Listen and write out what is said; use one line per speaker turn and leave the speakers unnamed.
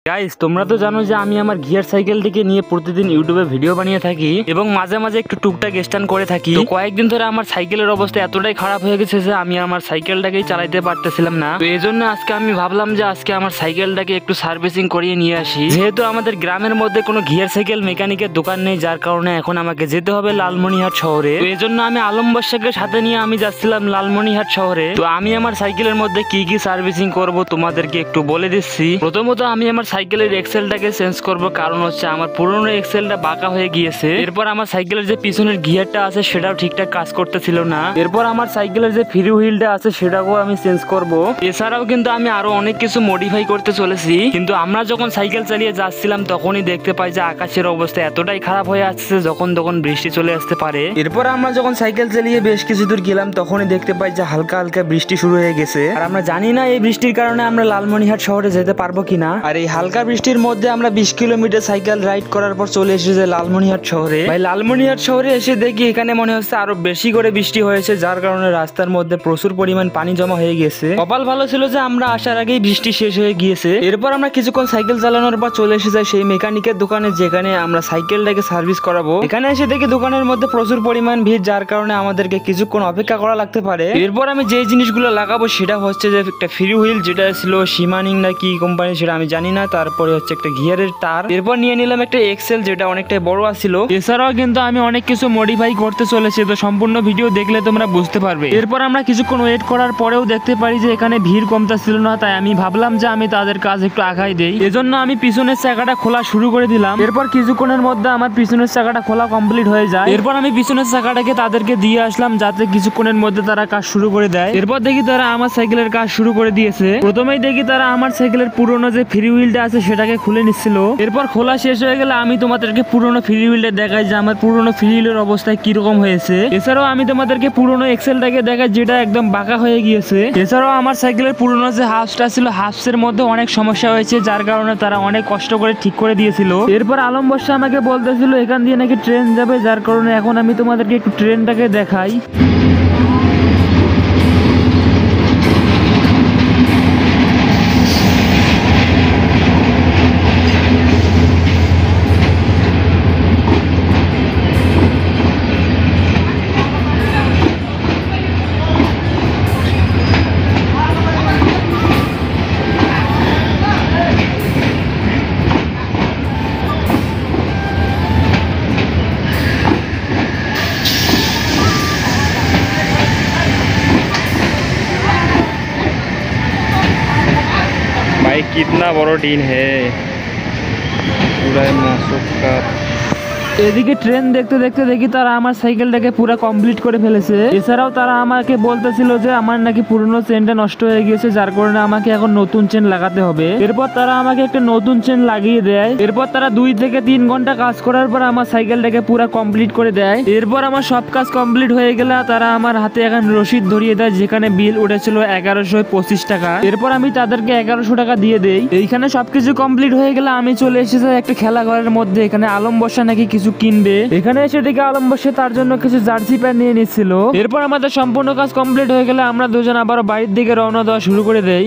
Guys, তোমরা তো জানো যে আমি আমার গিয়ার সাইকেলটিকে নিয়ে প্রতিদিন ইউটিউবে ভিডিও বানিয়ে থাকি এবং মাঝে মাঝে একটু টুকটাক স্ট্যান্ড করে থাকি। তো কয়েকদিন ধরে আমার সাইকেলের অবস্থা এতটাই খারাপ হয়ে গেছে যে আমি আমার সাইকেলটাকেই চালাতে পারতেছিলাম না। তো এই জন্য আজকে আমি ভাবলাম যে আজকে আমার সাইকেলটাকে একটু সার্ভিসিং করিয়ে নিয়ে আসি। যেহেতু আমাদের গ্রামের মধ্যে কোনো গিয়ার সাইকেল মেকানিকের দোকান নেই, যার কারণে এখন আমাকে যেতে হবে লালমনিরহাট শহরে। তো এই জন্য আমি আলম বাদশাকে সাথে নিয়ে আমি যাচ্ছিলাম লালমনিরহাট শহরে। তো আমি আমার সাইকেলের মধ্যে কি কি সার্ভিসিং করব তোমাদেরকে একটু বলে দিচ্ছি। প্রথমত আমি আমার সাইকেলের এক্সেলটাকে চেঞ্জ করব, কারণ হচ্ছে আমার পুরনো এক্সেলটা বাঁকা হয়ে গিয়েছে। এরপর আমার সাইকেলের যে পিছনের গিয়ারটা আছে সেটাও ঠিকঠাক কাজ করতেছিল না। এরপর আমার সাইকেলের যে ফ্রি হুইলটা আছে সেটাকেও আমি চেঞ্জ করব। এছাড়াও কিন্তু আমি আরো অনেক কিছু মডিফাই করতে চলেছি। কিন্তু আমরা যখন সাইকেল চালিয়ে যাচ্ছিলাম তখনই দেখতে পাই যে আকাশের অবস্থা এতটাই খারাপ হয়ে আসছে যখন তখন বৃষ্টি চলে আসতে পারে। এরপর আমরা যখন সাইকেল চালিয়ে বেশ কিছু দূর গেলাম তখনই দেখতে পাই যে হালকা হালকা বৃষ্টি শুরু হয়ে গেছে। আর আমরা জানি না এই বৃষ্টির কারণে আমরা লালমনিরহাট শহরে যেতে পারবো কিনা। আর এই হালকা বৃষ্টির মধ্যে আমরা 20 কিলোমিটার সাইকেল রাইড করার পর চলে এসেছি লালমনিরহাট শহরে। ভাই, লালমনিরহাট শহরে এসে দেখি এখানে মনে হচ্ছে আরো বেশি করে বৃষ্টি হয়েছে, যার কারণে রাস্তার মধ্যে প্রচুর পরিমাণ পানি জমা হয়ে গেছে। কপাল ভালো ছিল যে আমরা আসার আগেই বৃষ্টি শেষ হয়ে গিয়েছে। এরপর আমরা কিছুক্ষণ সাইকেল চালানোর পর চলে এসে যাই সেই মেকানিকের দোকানে, যেখানে আমরা সাইকেলটাকে সার্ভিস করাবো। এখানে এসে দেখি দোকানের মধ্যে প্রচুর পরিমাণ ভিড়, যার কারণে আমাদেরকে কিছুক্ষণ অপেক্ষা করা লাগতে পারে। এরপর আমি যে জিনিসগুলো লাগাবো সেটা হচ্ছে যে একটা ফ্রি হুইল, যেটা ছিল শিমানিং না কি কোম্পানি সেটা আমি জানি না। তারপরে হচ্ছে একটা গিয়ারের তার। এরপর নিয়ে নিলাম একটা এক্সেল, যেটা অনেকটাই বড় আছিল। এছাড়াও কিন্তু আমি অনেক কিছু মডিফাই করতে চলেছি, তো সম্পূর্ণ ভিডিও দেখলে তোমরা বুঝতে পারবে। এরপর আমরা কিছুক্ষণ ওয়েট করার পরেও দেখতে পারি যে এখানে ভিড় কমতা ছিল না, তাই আমি ভাবলাম যে আমি তাদের কাজ একটু আগাই দেই। এজন্য আমি পিছনের চাকাটা খোলা শুরু করে দিলাম। এরপর কিছুক্ষণের মধ্যে আমার পিছনের চাকাটা খোলা কমপ্লিট হয়ে যায়। এরপর আমি পিছনের চাকাটাকে তাদেরকে দিয়ে আসলাম যাতে কিছুক্ষণের মধ্যে তারা কাজ শুরু করে দেয়। এরপর দেখি তারা আমার সাইকেলের কাজ শুরু করে দিয়েছে। প্রথমেই দেখি তারা আমার সাইকেলের পুরনো যে ফ্রি হুইলটা আছে সেটাকে খুলে নিচ্ছিল। এরপর খোলা শেষ হয়ে গেলে আমি তোমাদেরকে পুরনো ফ্রি হুইলটা দেখাই যে আমার পুরনো ফ্রি হুইলের অবস্থায় কিরকম হয়েছে। এছাড়াও আমি তোমাদেরকে পুরনো এক্সেলটাকে দেখাই যেটা একদম বাঁকা হয়ে গিয়েছে। এছাড়াও আমার সাইকেলের পুরনো যে হাফসটা ছিল হাফসের মধ্যে অনেক সমস্যা হয়েছে, যার কারণে তারা অনেক কষ্ট করে ঠিক করে দিয়েছিল। এরপর আলম বর্ষা আমাকে বলতেছিল এখান দিয়ে নাকি ট্রেন যাবে, যার কারণে এখন আমি তোমাদেরকে একটু ট্রেনটাকে দেখাই। भाई कितना बड़ा टीन है, पूरा मासूक का। এদিকে ট্রেন দেখতে দেখতে দেখি তারা আমার সাইকেলটাকে পুরো কমপ্লিট করে ফেলেছে। এছাড়াও তারা আমাকে বলতেছিল যে আমার নাকি পুরনো চেনটা নষ্ট হয়ে গিয়েছে, যার কারণে আমাকে এখন নতুন চেন লাগাতে হবে। এরপর তারা আমাকে একটা নতুন চেন লাগিয়ে দেয়। এরপর তারা 2 থেকে 3 ঘন্টা কাজ করার পর আমার সাইকেলটাকে পুরো কমপ্লিট করে দেয়। এরপর আমার সব কাজ কমপ্লিট হয়ে গেলে তারা আমার হাতে এখন রসিদ ধরিয়ে দেয়, যেখানে বিল উঠেছিল 1125 টাকা। এরপর আমি তাদেরকে 1100 টাকা দিয়ে দেই। এইখানে সবকিছু কমপ্লিট হয়ে গেলে আমি চলে এসেছি একটা খেলা ঘরের মধ্যে। এখানে আলম বর্ষা নাকি কিছু কিনবে। এখানে এসে দেখে আলম বর্ষা তার জন্য কিছু জার্সি প্যান্ট নিয়ে নিচ্ছিল। এরপর আমাদের সম্পূর্ণ কাজ কমপ্লিট হয়ে গেলে আমরা দুজন আবার বাড়ির দিকে রওনা দেওয়া শুরু করে দেই।